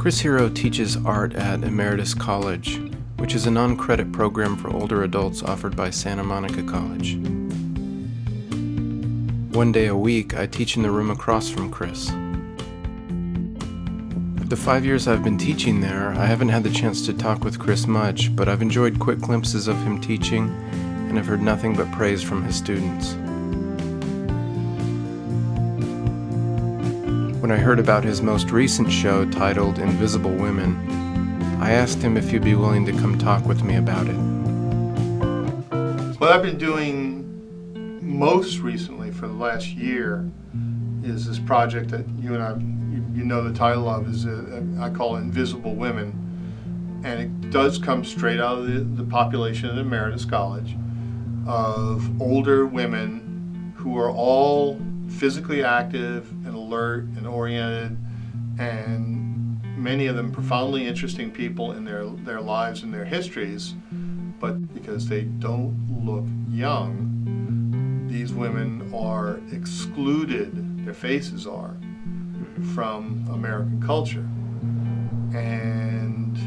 Chris Hero teaches art at Emeritus College, which is a non-credit program for older adults offered by Santa Monica College. One day a week, I teach in the room across from Chris. Of the 5 years I've been teaching there, I haven't had the chance to talk with Chris much, but I've enjoyed quick glimpses of him teaching, and I've heard nothing but praise from his students. When I heard about his most recent show titled Invisible Women, I asked him if he'd be willing to come talk with me about it. What I've been doing most recently for the last year is this project that you and I, you know the title of, is I call it Invisible Women, and it does come straight out of the population at Emeritus College of older women who are all physically active and alert and oriented, and many of them profoundly interesting people in their lives and their histories, but because they don't look young, these women are excluded, their faces are, from American culture and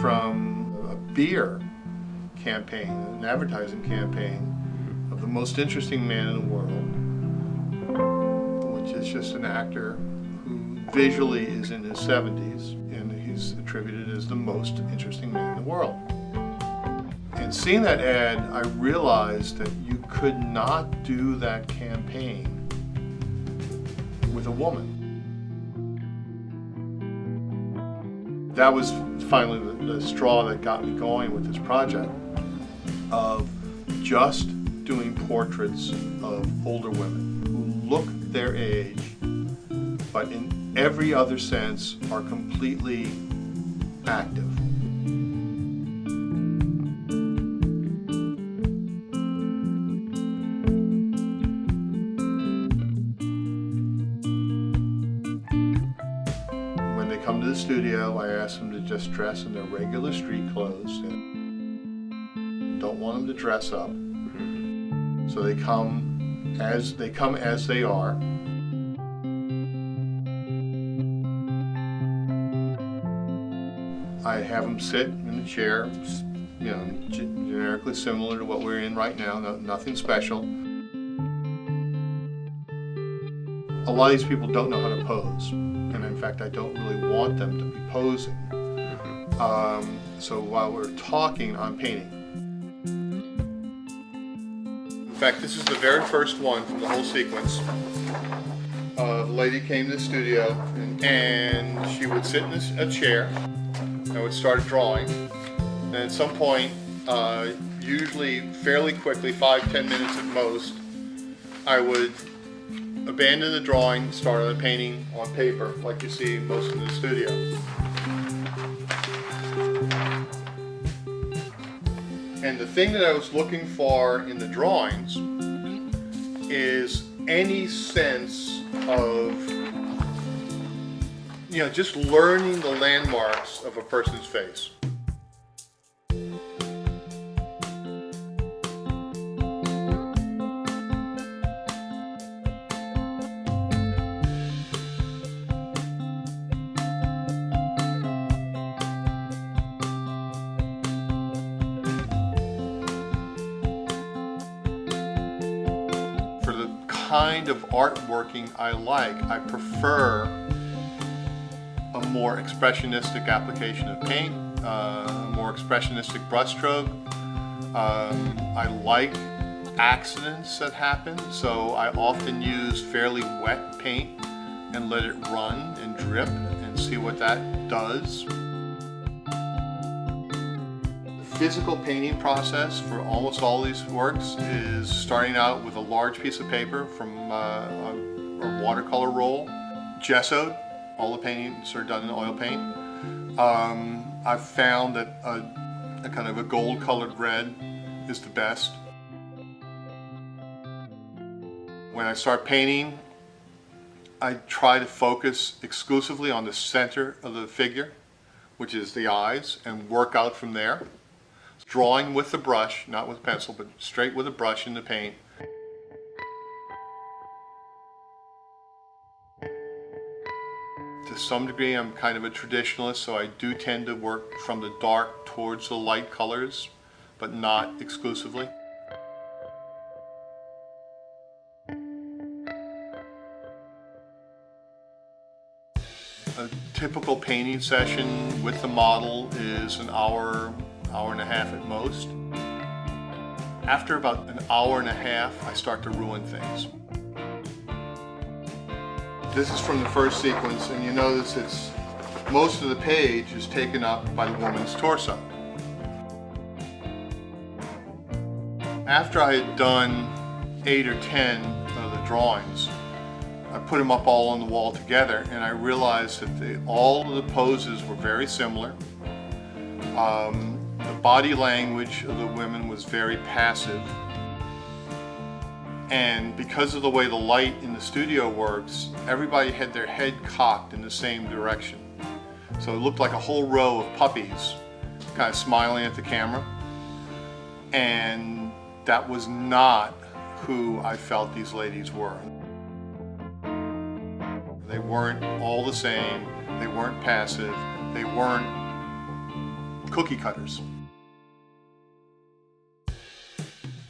from a beer campaign, an advertising campaign of the most interesting man in the world, which is just an actor who visually is in his 70s, and he's attributed as the most interesting man in the world. And seeing that ad, I realized that you could not do that campaign with a woman. That was finally the straw that got me going with this project of just doing portraits of older women who look their age, but in every other sense are completely active. When they come to the studio, I ask them to just dress in their regular street clothes. Don't want them to dress up. So they come as they are. I have them sit in a chair, you know, generically similar to what we're in right now, nothing special. A lot of these people don't know how to pose, and in fact I don't really want them to be posing. So while we're talking, I'm painting. In fact, this is the very first one from the whole sequence. A lady came to the studio and she would sit in a chair. I would start drawing, and at some point, usually fairly quickly, 5-10 minutes at most, I would abandon the drawing, start on the painting on paper, like you see most in the studio. And the thing that I was looking for in the drawings is any sense of, you know, just learning the landmarks of a person's face. For the kind of artworking I like, I prefer a more expressionistic application of paint, a more expressionistic brushstroke. I like accidents that happen, so I often use fairly wet paint and let it run and drip and see what that does. The physical painting process for almost all these works is starting out with a large piece of paper from a watercolor roll, gessoed. All the paintings are done in oil paint. I've found that a kind of a gold-colored red is the best. When I start painting, I try to focus exclusively on the center of the figure, which is the eyes, and work out from there. Drawing with the brush, not with pencil, but straight with a brush in the paint. To To some degree, I'm kind of a traditionalist, so I do tend to work from the dark towards the light colors, but not exclusively. A typical painting session with the model is an hour, hour and a half at most. After about an hour and a half, I start to ruin things. This is from the first sequence, and you notice it's most of the page is taken up by the woman's torso. After I had done 8 or 10 of the drawings, I put them up all on the wall together, and I realized that all of the poses were very similar. The body language of the women was very passive. And because of the way the light in the studio works, everybody had their head cocked in the same direction. So it looked like a whole row of puppies kind of smiling at the camera. And that was not who I felt these ladies were. They weren't all the same, they weren't passive, they weren't cookie cutters.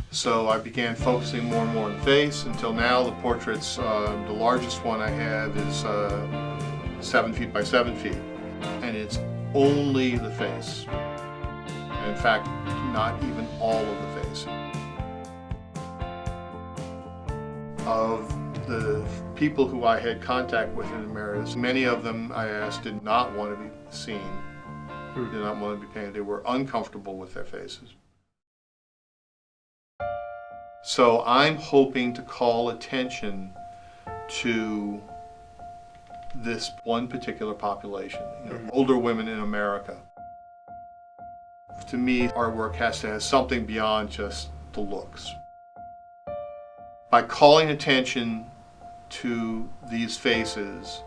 So I began focusing more and more on the face until now the portraits, the largest one I have is 7 feet by 7 feet, and it's only the face. In fact, not even all of the face. Of the people who I had contact with in Emeritus, many of them I asked did not want to be seen, did not want to be painted. They were uncomfortable with their faces. So I'm hoping to call attention to this one particular population, older women in America. To me, artwork has to have something beyond just the looks. By calling attention to these faces,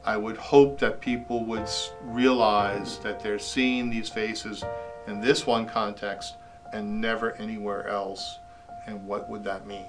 I would hope that people would realize that they're seeing these faces in this one context and never anywhere else. And what would that mean?